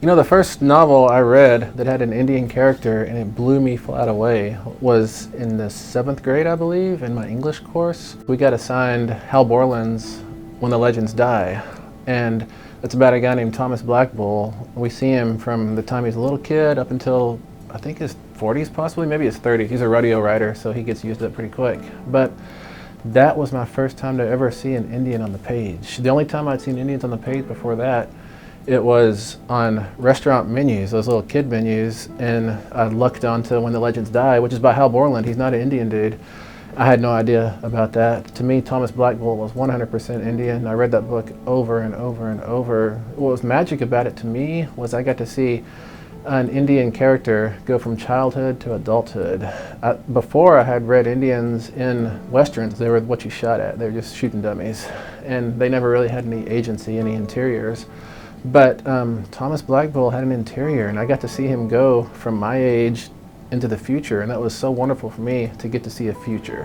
You know, the first novel I read that had an Indian character and it blew me flat away was in the 7th grade, I believe, in my English course. We got assigned Hal Borland's When the Legends Die, and it's about a guy named Thomas Black Bull. We see him from the time he's a little kid up until I think his 40s possibly, maybe his 30s. He's a rodeo rider, so he gets used up pretty quick. But that was my first time to ever see an Indian on the page. The only time I'd seen Indians on the page before that, it was on restaurant menus, those little kid menus, and I lucked onto When the Legends Die, which is by Hal Borland. He's not an Indian dude. I had no idea about that. To me, Thomas Black Bull was 100% Indian. I read that book over and over and over. What was magic about it to me was I got to see an Indian character go from childhood to adulthood. Before I had read Indians in Westerns, they were what you shot at. They were just shooting dummies. And they never really had any agency, any interiors. But Thomas Black Bull had an interior, and I got to see him go from my age into the future, and that was so wonderful for me to get to see a future.